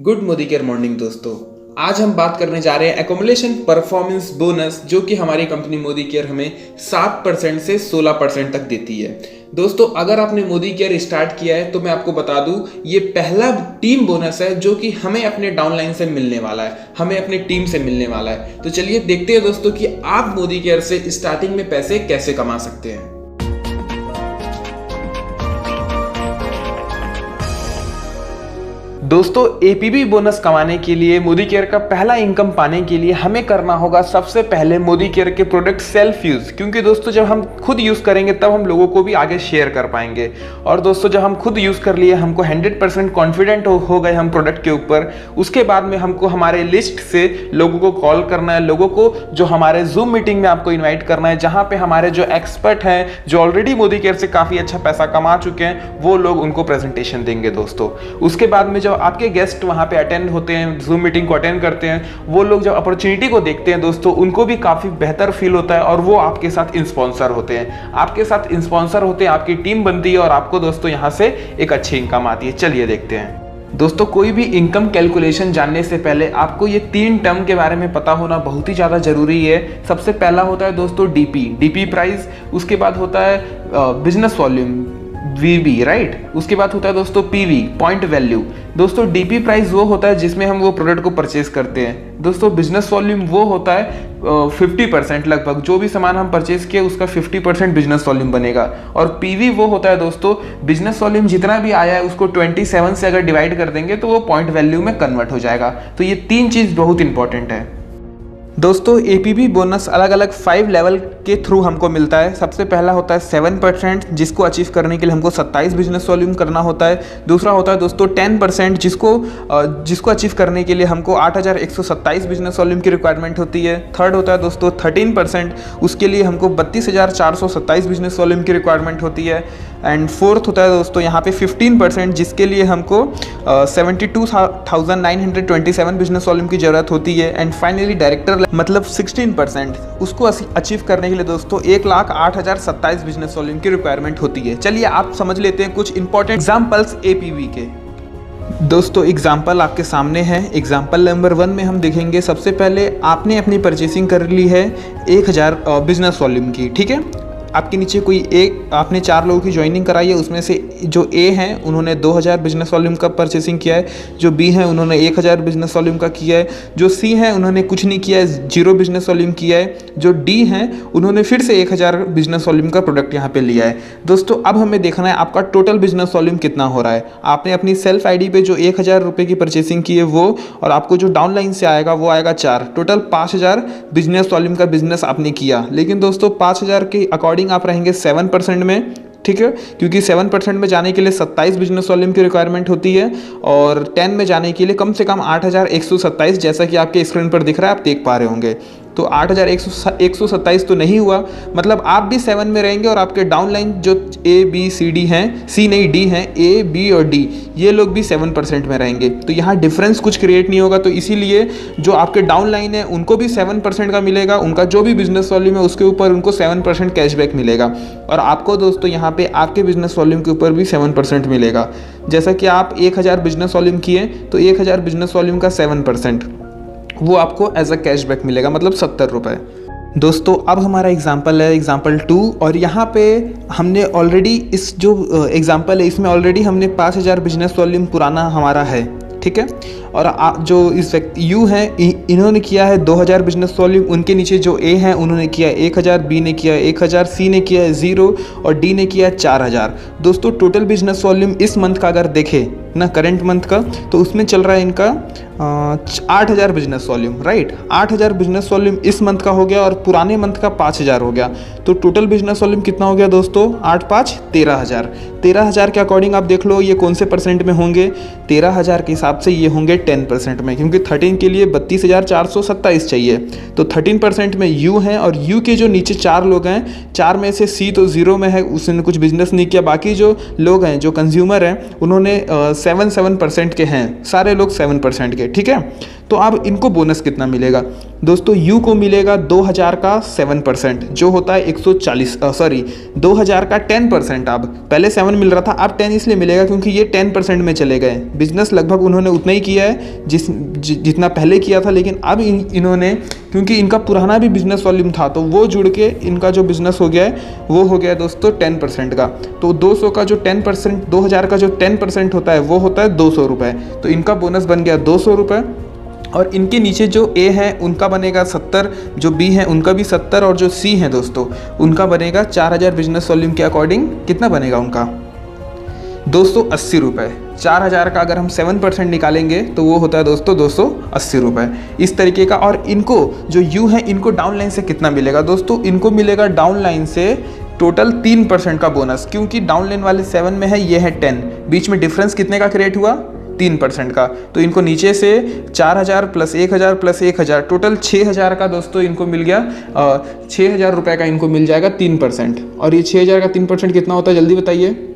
Good Modi care morning दोस्तों। आज हम बात करने जा रहे हैं एकोमोडेशन परफॉर्मेंस बोनस, जो कि हमारी कंपनी मोदी केयर हमें 7% से 16% तक देती है। दोस्तों, अगर आपने मोदी केयर स्टार्ट किया है तो मैं आपको बता दूं, ये पहला टीम बोनस है जो कि हमें अपने डाउनलाइन से मिलने वाला है, हमें अपनी टीम से मिलने वाला है। तो चलिए देखते हैं दोस्तों कि आप मोदी केयर से स्टार्टिंग में पैसे कैसे कमा सकते हैं। दोस्तों, एपीबी बोनस कमाने के लिए, मोदी केयर का पहला इनकम पाने के लिए हमें करना होगा सबसे पहले मोदी केयर के प्रोडक्ट सेल्फ यूज, क्योंकि दोस्तों जब हम खुद यूज करेंगे तब हम लोगों को भी आगे शेयर कर पाएंगे। और दोस्तों जब हम खुद यूज कर लिए, हमको 100% कॉन्फिडेंट हो गए हम प्रोडक्ट के ऊपर, उसके बाद में हमको हमारे लिस्ट से लोगों को कॉल करना है, लोगों को जो हमारे जूम मीटिंग में आपको इन्वाइट करना है, जहां पे हमारे जो एक्सपर्ट हैं, जो ऑलरेडी मोदी केयर से काफी अच्छा पैसा कमा चुके हैं, वो लोग उनको प्रेजेंटेशन देंगे दोस्तों। उसके बाद में जो आपके गेस्ट वहां पे अटेंड होते हैं, जूम मीटिंग को अटेंड करते हैं, वो लोग जब अपॉर्चुनिटी को देखते हैं दोस्तों, उनको भी काफी बेहतर फील होता है और वो आपके साथ स्पॉन्सर होते हैं, आपके साथ स्पॉन्सर होते हैं, आपकी टीम बनती है और आपको दोस्तों यहां से एक अच्छी इनकम आती है। चलिए देखते हैं दोस्तों। कोई भी इनकम कैलकुलेशन जानने से पहले आपको ये 3 टर्म के बारे में पता होना बहुत ही ज़्यादा ज़रूरी है। सबसे पहला होता है दोस्तों डीपी प्राइस, उसके बाद होता है बिजनेस वॉल्यूम वीबी, राइट। उसके बाद होता है दोस्तों पीवी, पॉइंट वैल्यू। दोस्तों डीपी प्राइस वो होता है जिसमें हम वो प्रोडक्ट को परचेज करते हैं। दोस्तों बिजनेस वॉल्यूम वो होता है 50%, लगभग जो भी सामान हम परचेज किए उसका 50% बिजनेस वॉल्यूम बनेगा। और पीवी वो होता है दोस्तों, बिजनेस वॉल्यूम जितना भी आया है उसको 27 से अगर डिवाइड कर देंगे तो वो पॉइंट वैल्यू में कन्वर्ट हो जाएगा। तो ये 3 चीज़ बहुत इंपॉर्टेंट है दोस्तों। एपीबी बोनस अलग अलग 5 लेवल के थ्रू हमको मिलता है। सबसे पहला होता है 7%, जिसको अचीव करने के लिए हमको 27 बिजनेस वॉल्यूम करना होता है। दूसरा होता है दोस्तों 10%, जिसको अचीव करने के लिए हमको 8127 बिजनेस वॉल्यूम की रिक्वायरमेंट होती है। थर्ड होता है दोस्तों 13%, उसके लिए हमको 32,427 बिजनेस वॉल्यूम की रिक्वायरमेंट होती है। एंड फोर्थ होता है दोस्तों यहाँ पे 15%, जिसके लिए हमको 72,927 बिजनेस वॉल्यूम की ज़रूरत होती है। एंड फाइनली डायरेक्टर मतलब 16%, उसको अचीव करने के लिए दोस्तों 1,08,027 बिजनेस वॉल्यूम की रिक्वायरमेंट होती है। चलिए आप समझ लेते हैं कुछ इंपॉर्टेंट एग्जाम्पल्स एपीवी के। दोस्तों एग्जाम्पल आपके सामने है। एग्जाम्पल नंबर 1 में हम देखेंगे, सबसे पहले आपने अपनी परचेसिंग कर ली है 1,000 बिजनेस वॉल्यूम की, ठीक है। आपके नीचे आपने 4 लोगों की ज्वाइनिंग कराई है, उसमें से जो ए हैं उन्होंने 2,000 बिजनेस वॉल्यूम का परचेसिंग किया है, जो बी हैं उन्होंने 1,000 बिजनेस वॉल्यूम का किया है, जो सी हैं उन्होंने कुछ नहीं किया है, 0 बिजनेस वॉल्यूम किया है, जो डी हैं उन्होंने फिर से 1,000 बिजनेस वॉल्यूम का प्रोडक्ट यहाँ पे लिया है। दोस्तों अब हमें देखना है आपका टोटल बिजनेस वॉल्यूम कितना हो रहा है। आपने अपनी सेल्फ आईडी पे जो 1,000 रुपये की परचेसिंग की है वो, और आपको जो डाउनलाइन से आएगा वो आएगा 4, टोटल 5,000 बिजनेस वॉल्यूम का बिजनेस आपने किया। लेकिन दोस्तों 5,000 के अकॉर्डिंग आप रहेंगे 7% में, ठीक है, क्योंकि 7% में जाने के लिए 27 बिजनेस वॉल्यूम की रिक्वायरमेंट होती है और 10 में जाने के लिए कम से कम 8,127, जैसा कि आपके स्क्रीन पर दिख रहा है, आप देख पा रहे होंगे। तो 8,127 तो नहीं हुआ, मतलब आप भी 7 में रहेंगे और आपके डाउनलाइन जो ए बी सी डी हैं, सी नहीं डी हैं, ए बी और डी, ये लोग भी 7% में रहेंगे। तो यहाँ डिफरेंस कुछ क्रिएट नहीं होगा। तो इसीलिए जो आपके डाउनलाइन है उनको भी 7% का मिलेगा, उनका जो भी बिजनेस वॉल्यूम है उसके ऊपर उनको 7% कैशबैक मिलेगा, और आपको दोस्तों यहाँ पे आपके बिजनेस वॉल्यूम के ऊपर भी 7% मिलेगा। जैसा कि आप 1,000 बिजनेस वॉल्यूम किए तो 1,000 बिजनेस वॉल्यूम का 7% वो आपको एज अ कैशबैक मिलेगा, मतलब 70 रुपये। दोस्तों अब हमारा एग्जाम्पल है एग्जाम्पल 2, और यहाँ पे हमने ऑलरेडी इस जो एग्जाम्पल है इसमें ऑलरेडी हमने 5,000 बिजनेस वॉल्यूम पुराना हमारा है, ठीक है। और जो इस व्यक्ति यू हैं इन्होंने किया है 2,000 बिजनेस वॉल्यूम, उनके नीचे जो ए हैं उन्होंने किया 1,000, बी ने किया 1,000, सी ने किया 0 और डी ने किया 4,000। दोस्तों टोटल बिजनेस वॉल्यूम इस मंथ का अगर देखें ना, करंट मंथ का, तो उसमें चल रहा है इनका 8,000 business volume, right. 8,000 business volume इस मंथ का हो गया और पुराने मंथ का 5,000 हो गया। तो टोटल बिजनेस वॉल्यूम कितना हो गया दोस्तों? 8 5 13,000। 13,000 के अकॉर्डिंग आप देख लो ये कौन से परसेंट में होंगे। 13,000 के हिसाब से ये होंगे 10% में, क्योंकि 13 के लिए 32,427 चाहिए। तो 13% में यू हैं, और यू के जो नीचे 4 लोग हैं, 4 में से सी तो 0 में है, उसने कुछ बिजनेस नहीं किया। बाकी जो लोग हैं, जो कंज्यूमर हैं, उन्होंने 7% के हैं, सारे लोग 7% के, ठीक है। तो अब इनको बोनस कितना मिलेगा दोस्तों, यू को मिलेगा 2000 का 7% जो होता है 140, 2000 का 10%। अब पहले 7 मिल रहा था, अब 10 इसलिए मिलेगा क्योंकि ये 10% में चले गए। बिजनेस लगभग उन्होंने उतना ही किया है जितना पहले किया था, लेकिन अब इन्होंने, क्योंकि इनका पुराना भी बिजनेस वॉल्यूम था तो वो जुड़ के इनका जो बिजनेस हो गया है वो हो गया दोस्तों 10% का। तो 200 का जो 10%, 2000 का जो 10% होता है वो होता है 200 रुपये। तो इनका बोनस बन गया 200 रुपये। और इनके नीचे जो ए है उनका बनेगा 70, जो बी है उनका भी 70, और जो सी है दोस्तों उनका बनेगा 4000 बिजनेस वॉल्यूम के अकॉर्डिंग कितना बनेगा उनका 280 रुपये। 4000 का अगर हम 7% निकालेंगे तो वो होता है दोस्तों 280 रुपये, इस तरीके का। और इनको जो यू है इनको डाउन लाइन से कितना मिलेगा दोस्तों, इनको मिलेगा डाउन लाइन से टोटल 3% का बोनस, क्योंकि डाउन लाइन वाले 7 में है, ये है 10, बीच में डिफरेंस कितने का क्रिएट हुआ 3% का। तो इनको नीचे से 4000 प्लस 1000 प्लस 1000 टोटल 6000 का दोस्तों इनको मिल गया, 6000 रुपये का इनको मिल जाएगा 3%। और ये 6000 का 3% कितना होता है जल्दी बताइए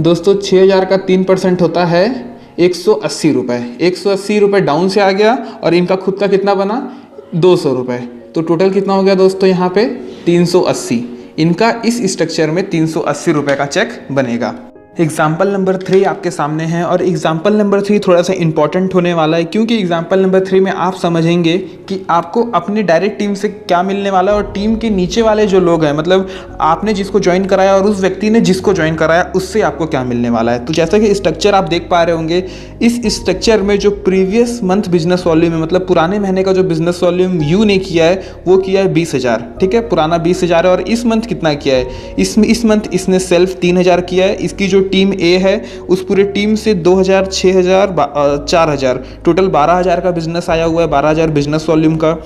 दोस्तों, 6000 का 3% होता है 180 रुपये। 180 रुपये डाउन से आ गया और इनका खुद का कितना बना 200 रुपये। तो टोटल कितना हो गया दोस्तों यहाँ पे 380। इनका इस स्ट्रक्चर में 380 रुपये का चेक बनेगा। एग्जाम्पल नंबर 3 आपके सामने है, और एग्जाम्पल नंबर 3 थोड़ा सा इंपॉर्टेंट होने वाला है, क्योंकि एग्जाम्पल नंबर 3 में आप समझेंगे कि आपको अपनी डायरेक्ट टीम से क्या मिलने वाला है और टीम के नीचे वाले जो लोग हैं, मतलब आपने जिसको ज्वाइन कराया और उस व्यक्ति ने जिसको ज्वाइन कराया उससे आपको क्या मिलने वाला है। तो जैसा कि स्ट्रक्चर आप देख पा रहे होंगे, इस स्ट्रक्चर में जो प्रीवियस मंथ बिजनेस वॉल्यूम है, मतलब पुराने महीने का जो बिजनेस वॉल्यूम यू ने किया है वो किया है 20,000, ठीक है, पुराना 20,000 है। और इस मंथ कितना किया है, इस मंथ इसने सेल्फ 3000 किया है। इसकी जो टीम ए है उस पूरे टीम से 2000, 6000, 4000 टोटल 12000 का बिजनेस आया हुआ है, 12000 बिजनेस वॉल्यूम का।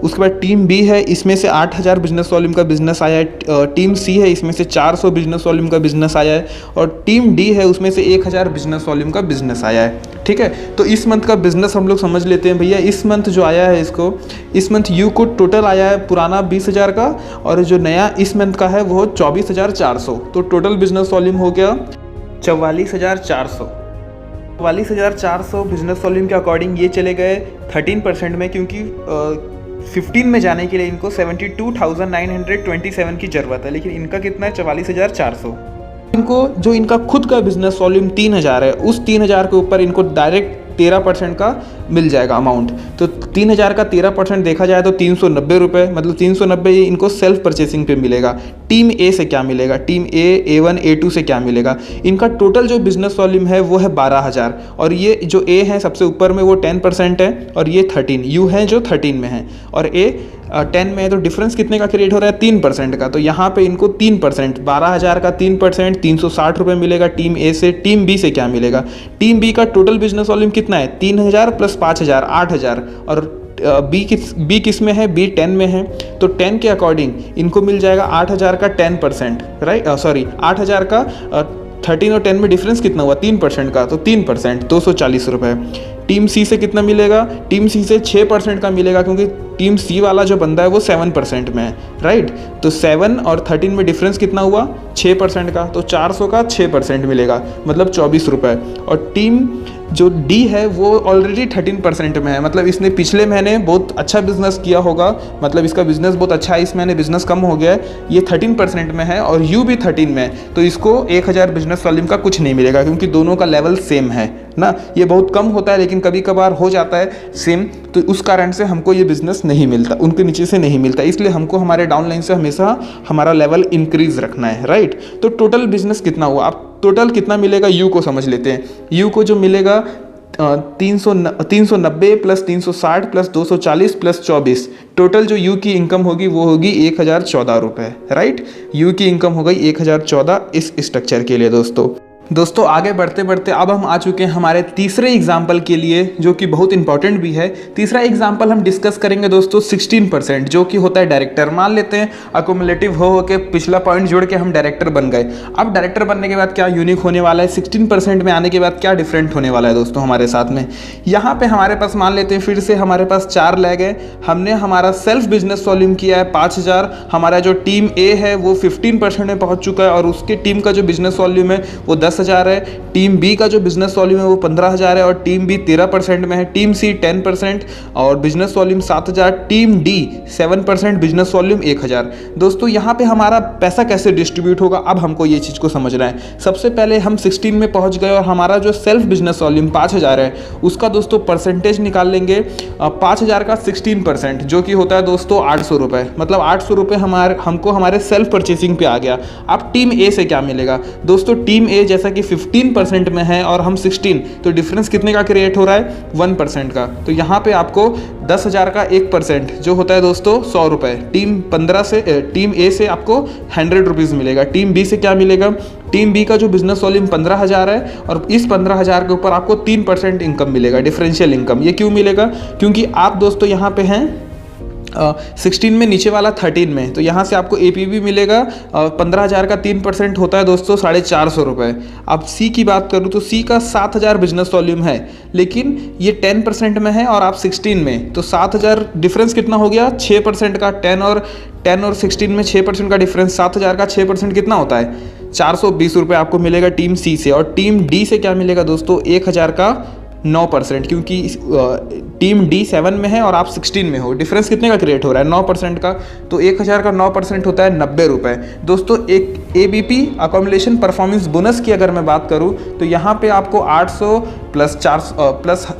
उसके बाद टीम बी है, इसमें से 8000 बिजनेस वॉल्यूम का बिजनेस आया है। टीम सी है, इसमें से 400 बिजनेस वॉल्यूम का बिजनेस आया है। और टीम डी है, उसमें से 1000 बिजनेस वॉल्यूम का बिजनेस आया है, ठीक है। तो इस मंथ का बिजनेस हम लोग समझ लेते हैं भैया। इस मंथ जो आया है इस मंथ यू को टोटल आया है पुराना 20000 का, और जो नया इस मंथ का है वो 24400। तो टोटल बिजनेस वॉल्यूम हो गया 44400। 44400 बिजनेस वॉल्यूम के अकॉर्डिंग ये चले गए 13% में, क्योंकि 15 में जाने के लिए इनको 72,927 की ज़रूरत है, लेकिन इनका कितना है 44400। इनको जो इनका खुद का बिजनेस वॉल्यूम 3000 है, उस 3000 के ऊपर इनको डायरेक्ट 13% का मिल जाएगा अमाउंट। तो 3000 का 13% देखा जाए तो 390 रुपये, मतलब 390 इनको सेल्फ परचेसिंग पे मिलेगा। टीम ए से क्या मिलेगा, टीम ए, A1, A2 से क्या मिलेगा, इनका टोटल जो बिजनेस वॉल्यूम है वो है 12000। और ये जो ए है सबसे ऊपर में वो 10% है, और ये 13 यू है जो 13 में है, और ए 10 में है। तो डिफरेंस कितने का क्रिएट हो रहा है 3% का। तो यहाँ पे इनको 3%, 12000 का 3% 360 रुपये मिलेगा टीम ए से। टीम बी से क्या मिलेगा, टीम बी का टोटल बिजनेस वॉल्यूम कितना है 3000 प्लस 5000 8000, और बी किस में है, बी 10 में है। तो 10 के अकॉर्डिंग इनको मिल जाएगा 8000 का 10%, राइट, 8000 का 13 और 10 में डिफरेंस कितना हुआ 3% का, तो 3% 240 रुपये। टीम सी से कितना मिलेगा, टीम सी से 6% का मिलेगा, क्योंकि टीम सी वाला जो बंदा है वो 7% में है, राइट। तो 7 और 13 में डिफरेंस कितना हुआ 6% का, तो 400 का 6% मिलेगा, मतलब 24 रुपये। और टीम जो डी है वो ऑलरेडी 13% में है, मतलब इसने पिछले महीने बहुत अच्छा बिजनेस किया होगा, मतलब इसका बिजनेस बहुत अच्छा है, इस महीने बिजनेस कम हो गया है, ये 13% में है और यू भी 13 में है। तो इसको 1000 बिजनेस वॉल्यूम का कुछ नहीं मिलेगा, क्योंकि दोनों का लेवल सेम है ना। ये बहुत कम होता है लेकिन कभी कभार हो जाता है सेम, तो उस कारण से हमको ये बिजनेस नहीं मिलता, उनके नीचे से नहीं मिलता, इसलिए हमको हमारे डाउनलाइन से हमेशा हमारा लेवल इंक्रीज रखना है, राइट। तो टोटल बिजनेस कितना हुआ, आप टोटल कितना मिलेगा यू को समझ लेते हैं। यू को जो मिलेगा 390 प्लस 360 प्लस 240 प्लस 24, टोटल जो यू की इनकम होगी वो होगी 1014 रुपये, राइट। यू की इनकम हो गई 1014 इस स्ट्रक्चर के लिए। दोस्तों आगे बढ़ते बढ़ते अब हम आ चुके हैं हमारे तीसरे एग्जाम्पल के लिए, जो कि बहुत इंपॉर्टेंट भी है। तीसरा एग्जाम्पल हम डिस्कस करेंगे दोस्तों 16%, जो कि होता है डायरेक्टर। मान लेते हैं अकोमुलेटिव हो के पिछला पॉइंट जोड़ के हम डायरेक्टर बन गए। अब डायरेक्टर बनने के बाद क्या यूनिक होने वाला है, 16% में आने के बाद क्या डिफरेंट होने वाला है दोस्तों हमारे साथ में। यहाँ पे हमारे पास मान लेते हैं फिर से हमारे पास 4 लैग है। हमने हमारा सेल्फ बिजनेस वॉल्यूम किया है 5000, हमारा जो टीम ए है वो 15% में पहुँच चुका है, और उसके टीम का जो बिजनेस वॉल्यूम है वो 10 10,000 है, टीम बी का जो बिजनेस वॉल्यूम है वो 15,000 है और टीम बी 13% में है, टीम सी 10% और business volume 7,000, team D 7% business volume 1,000। दोस्तों यहाँ पे हमारा पैसा कैसे डिस्ट्रीब्यूट होगा, अब हमको ये चीज़ को समझना है। सबसे पहले हम 16 में पहुँच गए और हमारा जो सेल्फ बिजनेस वॉल्यूम 5,000 है उसका दोस्तों परसेंटेज निकाल लेंगे। 5,000 का 16% जो कि होता है दोस्तों 800 रुपये, मतलब 800 रुपये हमको हमारे सेल्फ परचेसिंग पे आ गया। अब टीम ए से क्या मिलेगा दोस्तों, टीम ए जैसा कि 15% में है और हम 16, तो डिफरेंस कितने का क्रिएट हो रहा है, 1% का। तो यहाँ पे आपको 10,000 का 1% जो होता है दोस्तों 100 रुपये। टीम ए से आपको 100 रुपीज़ मिलेगा। टीम बी से क्या मिलेगा, टीम बी का जो बिजनेस वॉल्यूम 15,000 है और इस 15,000 के ऊपर आपको 3% इनकम मिलेगा, डिफरेंशियल इनकम। ये क्यों मिलेगा, क्योंकि आप दोस्तों यहाँ पे हैं 16 में, नीचे वाला 13 में, तो यहाँ से आपको एपीबी मिलेगा। 15,000 का 3% होता है दोस्तों 450 रुपये। अब सी की बात करूँ तो सी का 7,000 बिजनेस वॉल्यूम है, लेकिन ये 10% में है और आप 16 में, तो 7,000 डिफरेंस कितना हो गया, 6% का। 10 और 16 में 6% का डिफरेंस, 7,000 का 6% कितना होता है, 420 रुपये आपको मिलेगा टीम सी से। और टीम डी से क्या मिलेगा दोस्तों, 1,000 का 9%, क्योंकि टीम डी 7 में है और आप 16 में हो। डिफरेंस कितने का क्रिएट हो रहा है, 9% का, तो 1,000 का 9% होता है 90 रुपये। दोस्तों एक एबीपी अकोमोडेशन परफॉर्मेंस बोनस की अगर मैं बात करूं तो यहाँ पे आपको 800 प्लस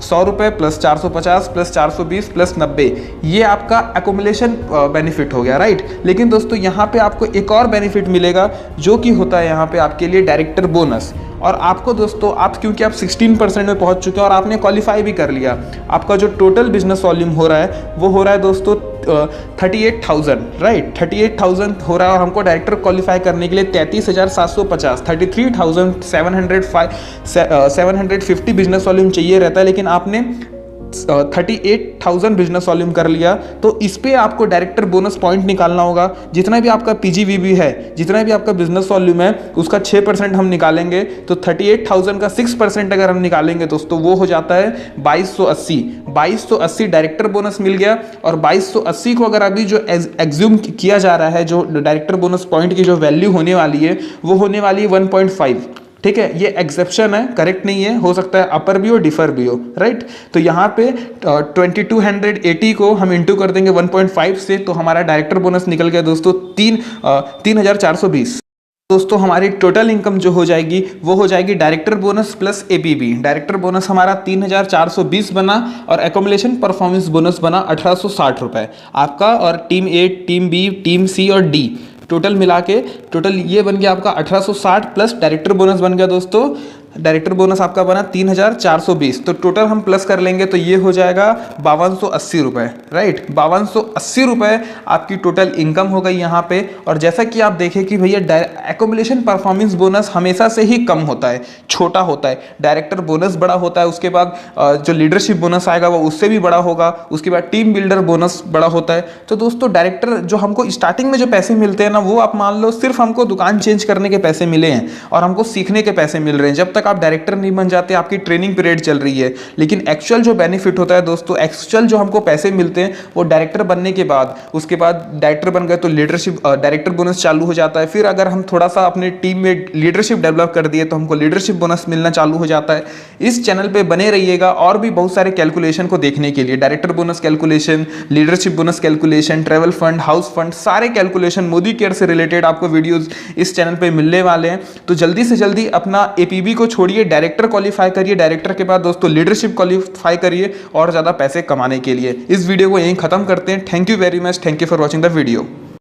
100 रुपये प्लस 450 प्लस 420 प्लस 90, ये आपका अकोमोडेशन बेनिफिट हो गया, राइट। लेकिन दोस्तों यहाँ पे आपको एक और बेनिफिट मिलेगा जो कि होता है यहाँ पे आपके लिए डायरेक्टर बोनस। और आपको दोस्तों क्योंकि आप 16% में पहुंच चुके हैं और आपने क्वालिफाई भी कर लिया, आपका जो टोटल बिजनेस वॉल्यूम हो रहा है वो हो रहा है दोस्तों 38,000, राइट। 38,000 हो रहा है और हमको डायरेक्टर क्वालिफाई करने के लिए 33,750 33,750 बिजनेस वॉल्यूम चाहिए रहता है, लेकिन आपने 38,000 बिजनेस वॉल्यूम कर लिया। तो इस पे आपको डायरेक्टर बोनस पॉइंट निकालना होगा। जितना भी आपका पीजीवीबी है, जितना भी आपका बिजनेस वॉल्यूम है, उसका 6% हम निकालेंगे, तो 38,000 का 6% अगर हम निकालेंगे दोस्तों वो हो जाता है 2280। 2280 डायरेक्टर बोनस मिल गया। और 2280 को अगर अभी जो एग्ज्यूम किया जा रहा है, जो डायरेक्टर बोनस पॉइंट की जो वैल्यू होने वाली है वो होने वाली है 1.5, ठीक है। ये एक्सेप्शन है, करेक्ट नहीं है, हो सकता है अपर भी हो डिफर भी हो, राइट। तो यहाँ पे 2280 को हम इंटू कर देंगे 1.5 से, तो hamaरा डायरेक्टर बोनस निकल गया दोस्तों 3,420। दोस्तों हमारी टोटल इनकम जो हो जाएगी वो हो जाएगी director bonus plus APB. Director bonus हमारा 3,420 बना और एकोमोडेशन परफॉर्मेंस बोनस बना 1,860 रुपये आपका। और टीम ए, टीम बी, टीम सी और डी टोटल मिला के टोटल ये बन गया आपका 1,860 प्लस डायरेक्टर बोनस बन गया दोस्तों। डायरेक्टर बोनस आपका बना 3,420, तो टोटल हम प्लस कर लेंगे तो ये हो जाएगा 5,280 रुपये, राइट। 5,280 रुपये आपकी टोटल इनकम हो गई यहाँ पे। और जैसा कि आप देखें कि भैया एकोमोडेशन परफॉर्मेंस बोनस हमेशा से ही कम होता है, छोटा होता है। डायरेक्टर बोनस बड़ा होता है, उसके बाद जो लीडरशिप बोनस आएगा वो उससे भी बड़ा होगा, उसके बाद टीम बिल्डर बोनस बड़ा होता है। तो दोस्तों डायरेक्टर जो हमको स्टार्टिंग में जो पैसे मिलते हैं ना, वो आप मान लो सिर्फ हमको दुकान चेंज करने के पैसे मिले हैं और हमको सीखने के पैसे मिल रहे हैं। जब तक आप डायरेक्टर नहीं बन जाते, आपकी ट्रेनिंग पीरियड चल रही है। लेकिन एक्चुअल जो बेनिफिट होता है दोस्तों, एक्चुअल जो हमको पैसे मिलते हैं वो डायरेक्टर बनने के बाद, उसके बाद डायरेक्टर बन गए तो लीडरशिप डायरेक्टर बोनस चालू हो जाता है। फिर अगर हम थोड़ा सा अपने टीम में लीडरशिप डेवलप कर दिए तो हमको लीडरशिप बोनस मिलना चालू हो जाता है। इस चैनल पे बने रहिएगा और भी बहुत सारे कैलकुलेशन को देखने के लिए, director bonus calculation, leadership bonus calculation, travel fund, house fund, सारे कैलकुलेशन मोदी केयर से रिलेटेड आपको वीडियोस इस चैनल पे मिलने वाले हैं। तो जल्दी से जल्दी अपना एपीबी को छोड़िए, डायरेक्टर क्वालिफाई करिए, डायरेक्टर के बाद दोस्तों लीडरशिप क्वालिफाई करिए और ज़्यादा पैसे कमाने के लिए। इस वीडियो को यहीं खत्म करते हैं। Thank you very much, thank you for watching the video.